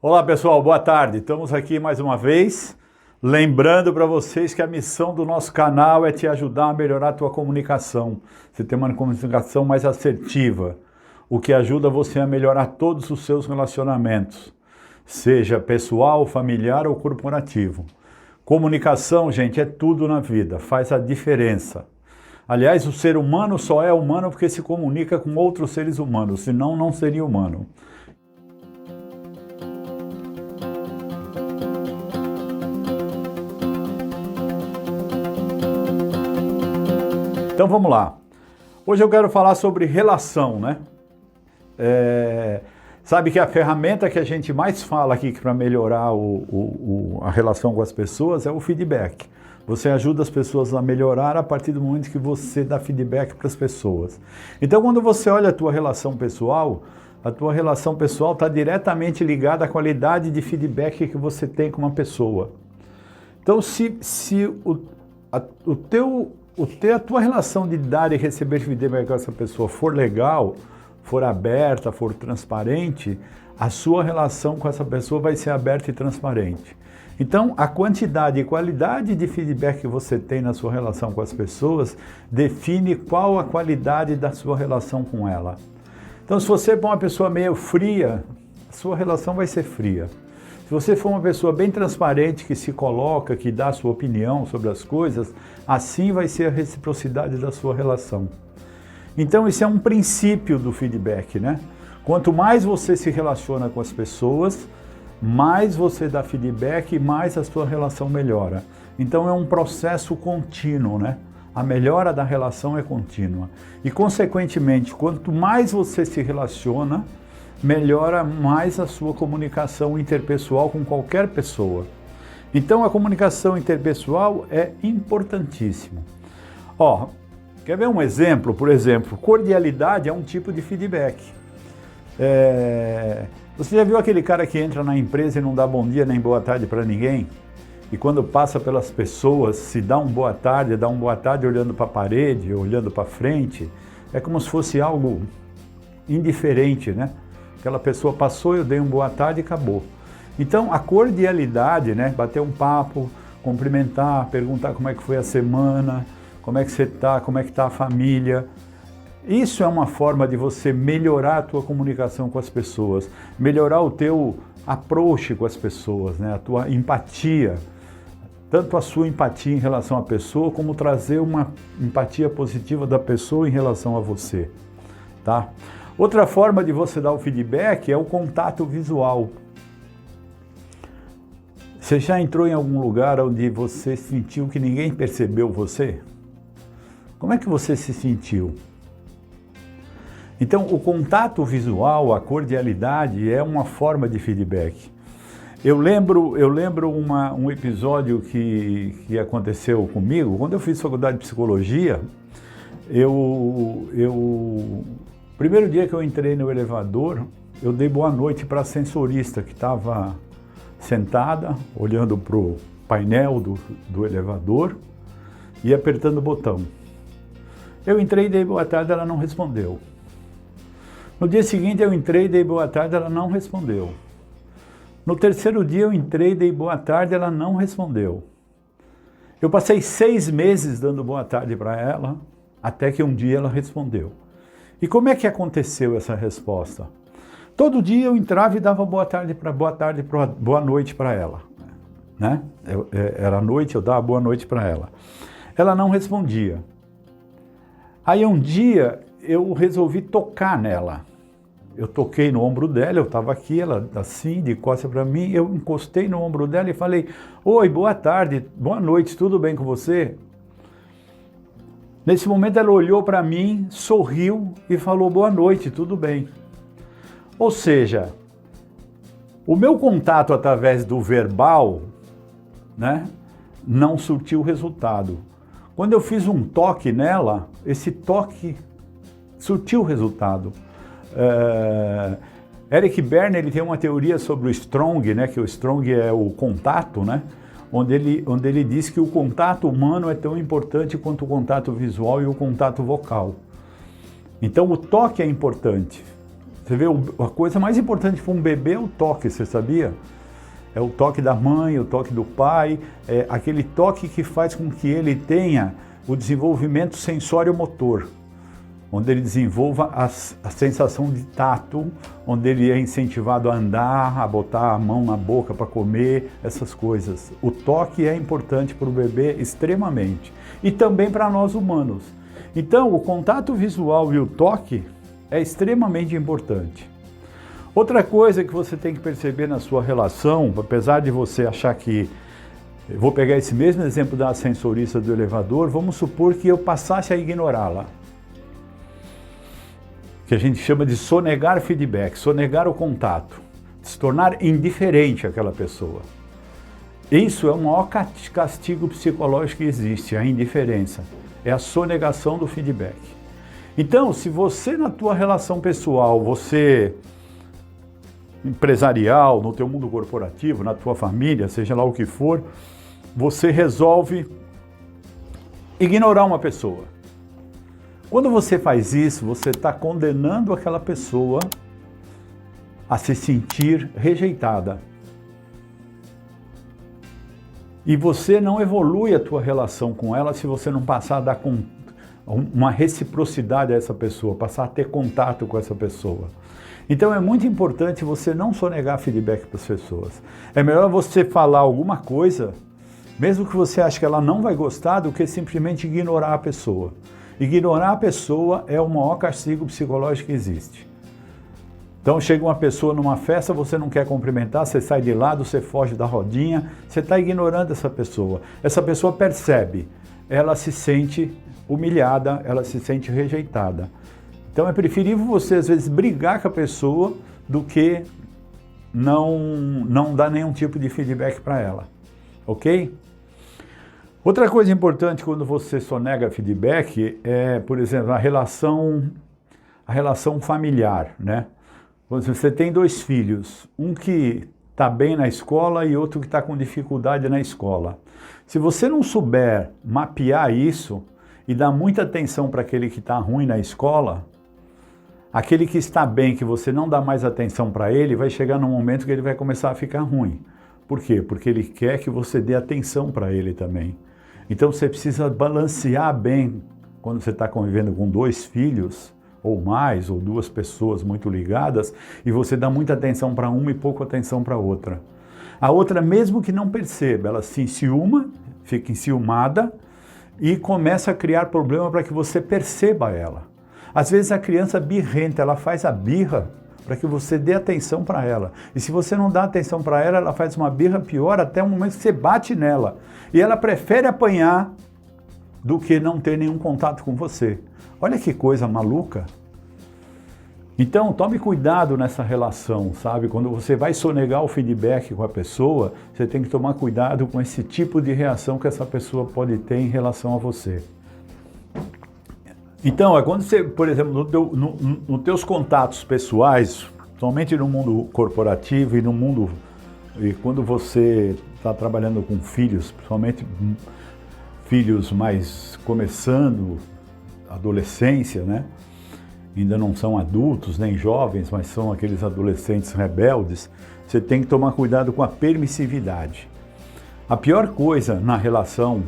Olá pessoal, boa tarde. Estamos aqui mais uma vez, lembrando para vocês que a missão do nosso canal é te ajudar a melhorar a tua comunicação. Você ter uma comunicação mais assertiva, o que ajuda você a melhorar todos os seus relacionamentos, seja pessoal, familiar ou corporativo. Comunicação, gente, é tudo na vida, faz a diferença. Aliás, o ser humano só é humano porque se comunica com outros seres humanos, senão não seria humano. Então vamos lá. Hoje eu quero falar sobre relação, né? Sabe que a ferramenta que a gente mais fala aqui para melhorar a relação com as pessoas é o feedback. Você ajuda as pessoas a melhorar a partir do momento que você dá feedback para as pessoas. Então quando você olha a tua relação pessoal está diretamente ligada à qualidade de feedback que você tem com uma pessoa. Então se a tua relação de dar e receber feedback com essa pessoa for legal, for aberta, for transparente, a sua relação com essa pessoa vai ser aberta e transparente. Então, a quantidade e qualidade de feedback que você tem na sua relação com as pessoas define qual a qualidade da sua relação com ela. Então, se você for uma pessoa meio fria, a sua relação vai ser fria. Se você for uma pessoa bem transparente, que se coloca, que dá a sua opinião sobre as coisas, assim vai ser a reciprocidade da sua relação. Então, esse é um princípio do feedback, né? Quanto mais você se relaciona com as pessoas, mais você dá feedback e mais a sua relação melhora. Então, é um processo contínuo, né? A melhora da relação é contínua. E, consequentemente, quanto mais você se relaciona, melhora mais a sua comunicação interpessoal com qualquer pessoa. Então, a comunicação interpessoal é importantíssima. Quer ver um exemplo? Por exemplo, cordialidade é um tipo de feedback. Você já viu aquele cara que entra na empresa e não dá bom dia nem boa tarde para ninguém? E quando passa pelas pessoas, se dá um boa tarde olhando para a parede, olhando para frente, é como se fosse algo indiferente, né? Aquela pessoa passou, eu dei um boa tarde e acabou. Então, a cordialidade, né? Bater um papo, cumprimentar, perguntar como é que foi a semana, como é que você está, como é que está a família. Isso é uma forma de você melhorar a tua comunicação com as pessoas, melhorar o teu approach com as pessoas, né? A tua empatia. Tanto a sua empatia em relação à pessoa, como trazer uma empatia positiva da pessoa em relação a você, tá? Outra forma de você dar o feedback é o contato visual. Você já entrou em algum lugar onde você sentiu que ninguém percebeu você? Como é que você se sentiu? Então, o contato visual, a cordialidade, é uma forma de feedback. Eu lembro um episódio que aconteceu comigo, quando eu fiz faculdade de psicologia, primeiro dia que eu entrei no elevador, eu dei boa noite para a sensorista que estava sentada, olhando para o painel do elevador e apertando o botão. Eu entrei e dei boa tarde, ela não respondeu. No dia seguinte eu entrei e dei boa tarde, ela não respondeu. No terceiro dia eu entrei e dei boa tarde, ela não respondeu. Eu passei 6 meses dando boa tarde para ela, até que um dia ela respondeu. E como é que aconteceu essa resposta? Todo dia eu entrava e dava boa noite para ela, né? Era noite, eu dava boa noite para ela. Ela não respondia. Aí um dia eu resolvi tocar nela. Eu toquei no ombro dela, eu estava aqui, ela assim, de costas para mim, eu encostei no ombro dela e falei: "Oi, boa tarde, boa noite, tudo bem com você?" Nesse momento ela olhou para mim, sorriu e falou: "Boa noite, tudo bem." Ou seja, o meu contato através do verbal, né, não surtiu resultado. Quando eu fiz um toque nela, esse toque surtiu resultado. Eric Berne, ele tem uma teoria sobre o Strong, né, que o Strong é o contato, né, onde ele diz que o contato humano é tão importante quanto o contato visual e o contato vocal. Então o toque é importante. Você vê, a coisa mais importante para um bebê é o toque, você sabia? É o toque da mãe, o toque do pai, é aquele toque que faz com que ele tenha o desenvolvimento sensório-motor, onde ele desenvolva a sensação de tato, onde ele é incentivado a andar, a botar a mão na boca para comer, essas coisas. O toque é importante para o bebê extremamente, e também para nós humanos. Então, o contato visual e o toque é extremamente importante. Outra coisa que você tem que perceber na sua relação, apesar de você achar que... Eu vou pegar esse mesmo exemplo da ascensorista do elevador, vamos supor que eu passasse a ignorá-la. Que a gente chama de sonegar feedback, sonegar o contato, se tornar indiferente àquela pessoa. Isso é o maior castigo psicológico que existe, a indiferença. É a sonegação do feedback. Então, se você na tua relação pessoal, você empresarial, no teu mundo corporativo, na tua família, seja lá o que for, você resolve ignorar uma pessoa. Quando você faz isso, você está condenando aquela pessoa a se sentir rejeitada. E você não evolui a tua relação com ela se você não passar a dar uma reciprocidade a essa pessoa, passar a ter contato com essa pessoa. Então é muito importante você não sonegar feedback para as pessoas. É melhor você falar alguma coisa, mesmo que você ache que ela não vai gostar, do que simplesmente ignorar a pessoa. Ignorar a pessoa é o maior castigo psicológico que existe. Então chega uma pessoa numa festa, você não quer cumprimentar, você sai de lado, você foge da rodinha, você está ignorando essa pessoa. Essa pessoa percebe, ela se sente humilhada, ela se sente rejeitada. Então é preferível você às vezes brigar com a pessoa do que não dar nenhum tipo de feedback para ela, ok? Outra coisa importante quando você sonega feedback é, por exemplo, a relação familiar, né? Você tem dois filhos, um que está bem na escola e outro que está com dificuldade na escola. Se você não souber mapear isso e dar muita atenção para aquele que está ruim na escola, aquele que está bem, que você não dá mais atenção para ele, vai chegar num momento que ele vai começar a ficar ruim. Por quê? Porque ele quer que você dê atenção para ele também. Então você precisa balancear bem quando você está convivendo com dois filhos, ou mais, ou duas pessoas muito ligadas, e você dá muita atenção para uma e pouca atenção para a outra. A outra, mesmo que não perceba, ela se enciuma, fica enciumada e começa a criar problema para que você perceba ela. Às vezes a criança birrenta, ela faz a birra para que você dê atenção para ela. E se você não dá atenção para ela, ela faz uma birra pior até o momento que você bate nela. E ela prefere apanhar do que não ter nenhum contato com você. Olha que coisa maluca. Então, tome cuidado nessa relação, sabe? Quando você vai sonegar o feedback com a pessoa, você tem que tomar cuidado com esse tipo de reação que essa pessoa pode ter em relação a você. Então, quando você, por exemplo, nos teus contatos pessoais, somente no mundo corporativo e quando você está trabalhando com filhos, principalmente filhos mais começando adolescência, né? Ainda não são adultos nem jovens, mas são aqueles adolescentes rebeldes, você tem que tomar cuidado com a permissividade. A pior coisa na relação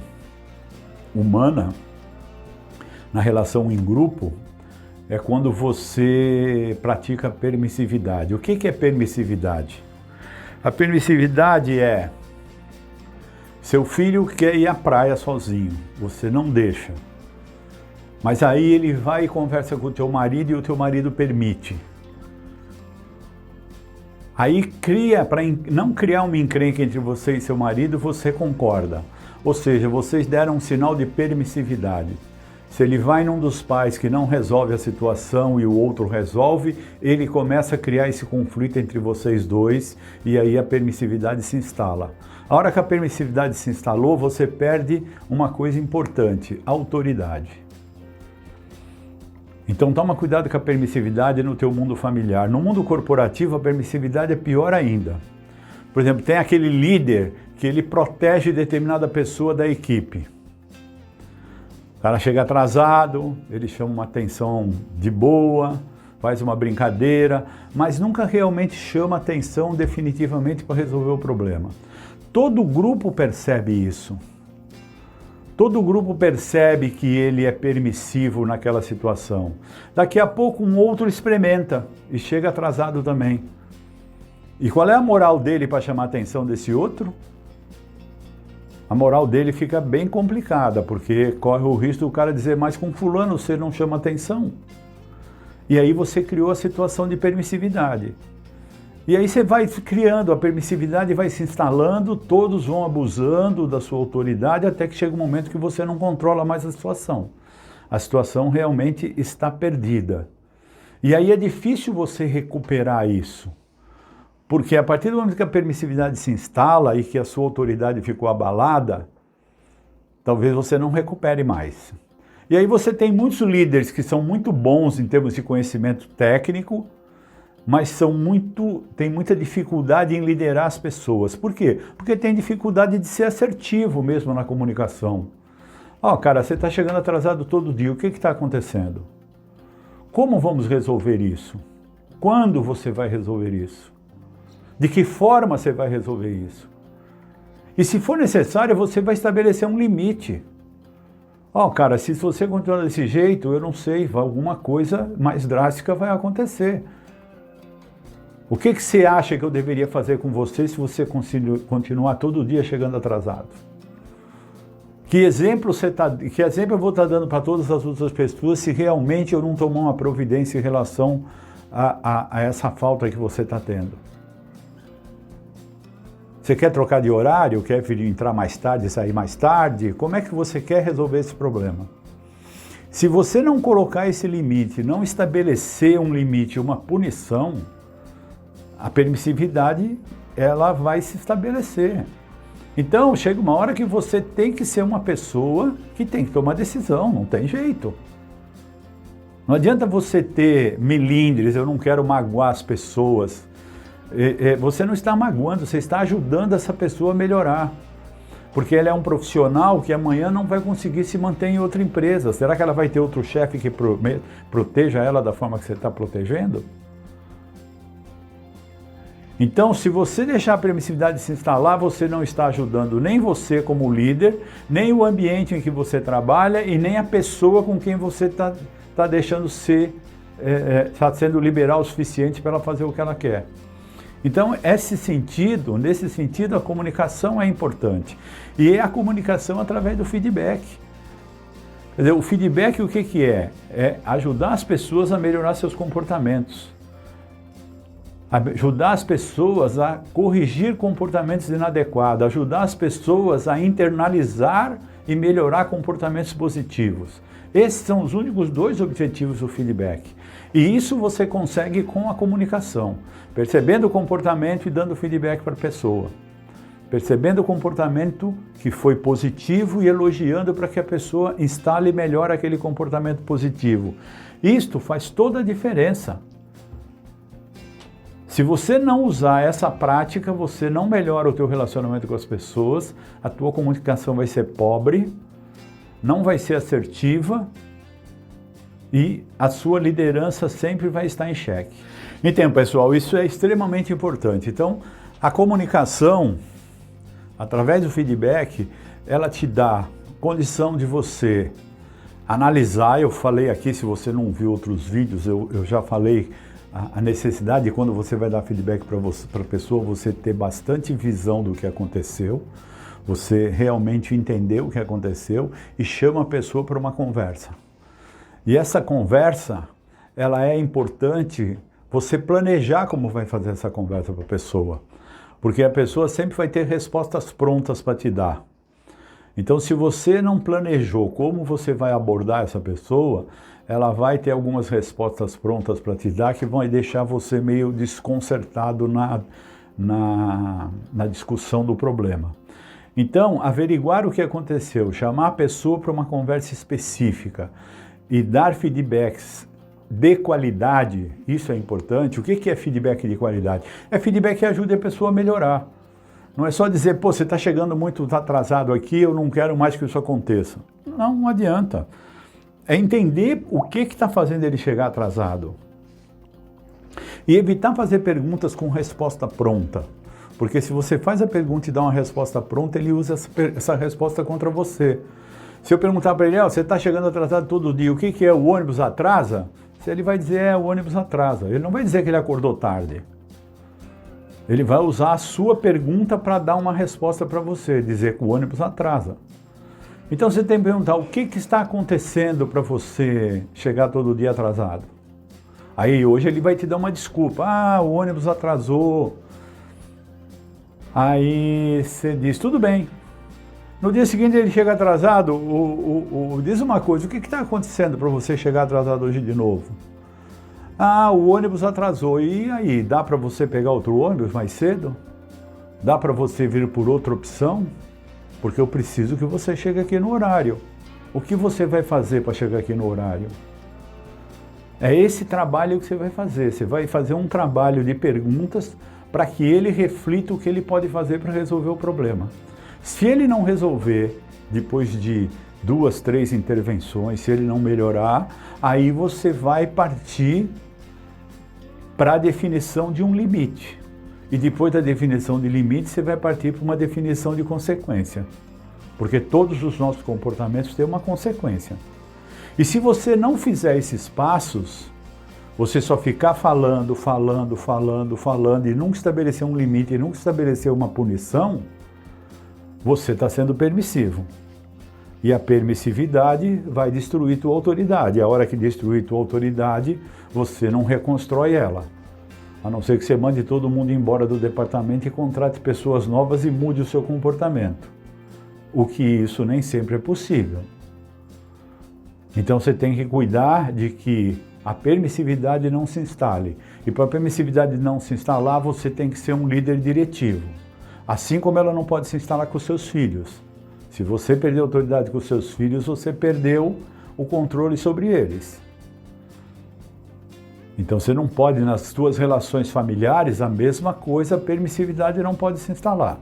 humana, na relação em grupo, é quando você pratica permissividade. O que é permissividade? A permissividade é: seu filho quer ir à praia sozinho, você não deixa. Mas aí ele vai e conversa com o teu marido e o teu marido permite. Aí para não criar uma encrenca entre você e seu marido, você concorda. Ou seja, vocês deram um sinal de permissividade. Se ele vai num dos pais que não resolve a situação e o outro resolve, ele começa a criar esse conflito entre vocês dois e aí a permissividade se instala. A hora que a permissividade se instalou, você perde uma coisa importante: a autoridade. Então toma cuidado com a permissividade no teu mundo familiar. No mundo corporativo, a permissividade é pior ainda. Por exemplo, tem aquele líder que ele protege determinada pessoa da equipe. O cara chega atrasado, ele chama uma atenção de boa, faz uma brincadeira, mas nunca realmente chama atenção definitivamente para resolver o problema. Todo grupo percebe isso. Todo grupo percebe que ele é permissivo naquela situação. Daqui a pouco um outro experimenta e chega atrasado também. E qual é a moral dele para chamar a atenção desse outro? A moral dele fica bem complicada, porque corre o risco do cara dizer, mas com fulano você não chama atenção. E aí você criou a situação de permissividade. E aí você vai criando, a permissividade vai se instalando, todos vão abusando da sua autoridade, até que chega um momento que você não controla mais a situação. A situação realmente está perdida. E aí é difícil você recuperar isso. Porque a partir do momento que a permissividade se instala e que a sua autoridade ficou abalada, talvez você não recupere mais. E aí você tem muitos líderes que são muito bons em termos de conhecimento técnico, mas têm muita dificuldade em liderar as pessoas. Por quê? Porque tem dificuldade de ser assertivo mesmo na comunicação. Cara, você está chegando atrasado todo dia, o que está acontecendo? Como vamos resolver isso? Quando você vai resolver isso? De que forma você vai resolver isso? E se for necessário, você vai estabelecer um limite. Cara, se você continuar desse jeito, eu não sei, alguma coisa mais drástica vai acontecer. O que você acha que eu deveria fazer com você se você continuar todo dia chegando atrasado? Que exemplo eu vou estar dando para todas as outras pessoas se realmente eu não tomar uma providência em relação a essa falta que você está tendo? Você quer trocar de horário? Quer entrar mais tarde, sair mais tarde? Como é que você quer resolver esse problema? Se você não colocar esse limite, não estabelecer um limite, uma punição, a permissividade ela vai se estabelecer. Então, chega uma hora que você tem que ser uma pessoa que tem que tomar decisão, não tem jeito. Não adianta você ter melindres, eu não quero magoar as pessoas. Você não está magoando, você está ajudando essa pessoa a melhorar. Porque ela é um profissional que amanhã não vai conseguir se manter em outra empresa. Será que ela vai ter outro chefe que proteja ela da forma que você está protegendo? Então, se você deixar a permissividade se instalar, você não está ajudando nem você como líder, nem o ambiente em que você trabalha e nem a pessoa com quem você está deixando está sendo liberal o suficiente para ela fazer o que ela quer. Então, nesse sentido, a comunicação é importante. E é a comunicação através do feedback. Quer dizer, o feedback o que é? É ajudar as pessoas a melhorar seus comportamentos. Ajudar as pessoas a corrigir comportamentos inadequados, ajudar as pessoas a internalizar e melhorar comportamentos positivos. Esses são os únicos dois objetivos do feedback. E isso você consegue com a comunicação, percebendo o comportamento e dando feedback para a pessoa. Percebendo o comportamento que foi positivo e elogiando para que a pessoa instale melhor aquele comportamento positivo. Isto faz toda a diferença. Se você não usar essa prática, você não melhora o teu relacionamento com as pessoas, a tua comunicação vai ser pobre, não vai ser assertiva e a sua liderança sempre vai estar em xeque. Então, pessoal, isso é extremamente importante. Então, a comunicação, através do feedback, ela te dá condição de você analisar. Eu falei aqui, se você não viu outros vídeos, eu já falei a necessidade de quando você vai dar feedback para a pessoa, você ter bastante visão do que aconteceu, você realmente entender o que aconteceu e chama a pessoa para uma conversa. E essa conversa, ela é importante você planejar como vai fazer essa conversa para a pessoa, porque a pessoa sempre vai ter respostas prontas para te dar. Então, se você não planejou como você vai abordar essa pessoa, ela vai ter algumas respostas prontas para te dar que vão deixar você meio desconcertado na discussão do problema. Então, averiguar o que aconteceu, chamar a pessoa para uma conversa específica e dar feedbacks de qualidade, isso é importante. O que é feedback de qualidade? É feedback que ajuda a pessoa a melhorar. Não é só dizer, pô, você está chegando muito atrasado aqui, eu não quero mais que isso aconteça. Não adianta. É entender o que está fazendo ele chegar atrasado. E evitar fazer perguntas com resposta pronta. Porque se você faz a pergunta e dá uma resposta pronta, ele usa essa resposta contra você. Se eu perguntar para ele, você está chegando atrasado todo dia, o que é, o ônibus atrasa? Ele vai dizer, o ônibus atrasa. Ele não vai dizer que ele acordou tarde. Ele vai usar a sua pergunta para dar uma resposta para você, dizer que o ônibus atrasa. Então você tem que perguntar, o que está acontecendo para você chegar todo dia atrasado? Aí hoje ele vai te dar uma desculpa, o ônibus atrasou. Aí você diz, tudo bem. No dia seguinte ele chega atrasado, diz uma coisa, o que está acontecendo para você chegar atrasado hoje de novo? O ônibus atrasou, e aí, dá para você pegar outro ônibus mais cedo? Dá para você vir por outra opção? Porque eu preciso que você chegue aqui no horário. O que você vai fazer para chegar aqui no horário? É esse trabalho que você vai fazer um trabalho de perguntas para que ele reflita o que ele pode fazer para resolver o problema. Se ele não resolver, depois de 2, 3 intervenções, se ele não melhorar, aí você vai partir para a definição de um limite. E depois da definição de limite, você vai partir para uma definição de consequência. Porque todos os nossos comportamentos têm uma consequência. E se você não fizer esses passos, você só ficar falando e nunca estabelecer um limite e nunca estabelecer uma punição, você está sendo permissivo. E a permissividade vai destruir tua autoridade. A hora que destruir tua autoridade, você não reconstrói ela. A não ser que você mande todo mundo embora do departamento e contrate pessoas novas e mude o seu comportamento. O que isso nem sempre é possível. Então você tem que cuidar de que a permissividade não se instale. E para a permissividade não se instalar, você tem que ser um líder diretivo. Assim como ela não pode se instalar com os seus filhos. Se você perder a autoridade com os seus filhos, você perdeu o controle sobre eles. Então você não pode, nas suas relações familiares, a mesma coisa, a permissividade não pode se instalar.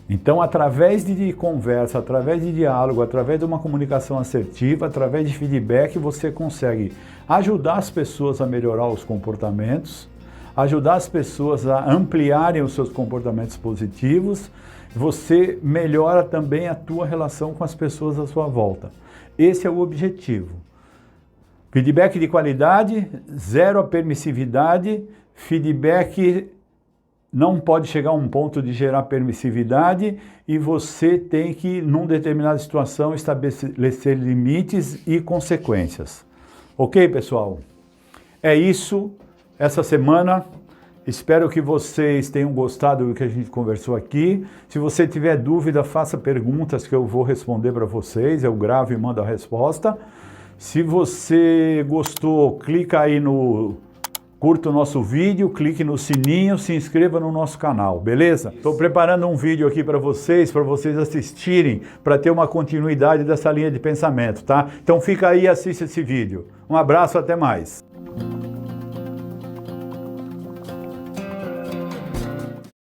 Então, através de conversa, através de diálogo, através de uma comunicação assertiva, através de feedback, você consegue ajudar as pessoas a melhorar os comportamentos, ajudar as pessoas a ampliarem os seus comportamentos positivos, você melhora também a tua relação com as pessoas à sua volta. Esse é o objetivo. Feedback de qualidade, zero a permissividade, feedback não pode chegar a um ponto de gerar permissividade e você tem que, numa determinada situação, estabelecer limites e consequências. Ok, pessoal? É isso, essa semana. Espero que vocês tenham gostado do que a gente conversou aqui. Se você tiver dúvida, faça perguntas que eu vou responder para vocês. Eu gravo e mando a resposta. Se você gostou, clica aí curta o nosso vídeo, clique no sininho, se inscreva no nosso canal, beleza? Estou preparando um vídeo aqui para vocês assistirem, para ter uma continuidade dessa linha de pensamento, tá? Então fica aí e assiste esse vídeo. Um abraço, até mais.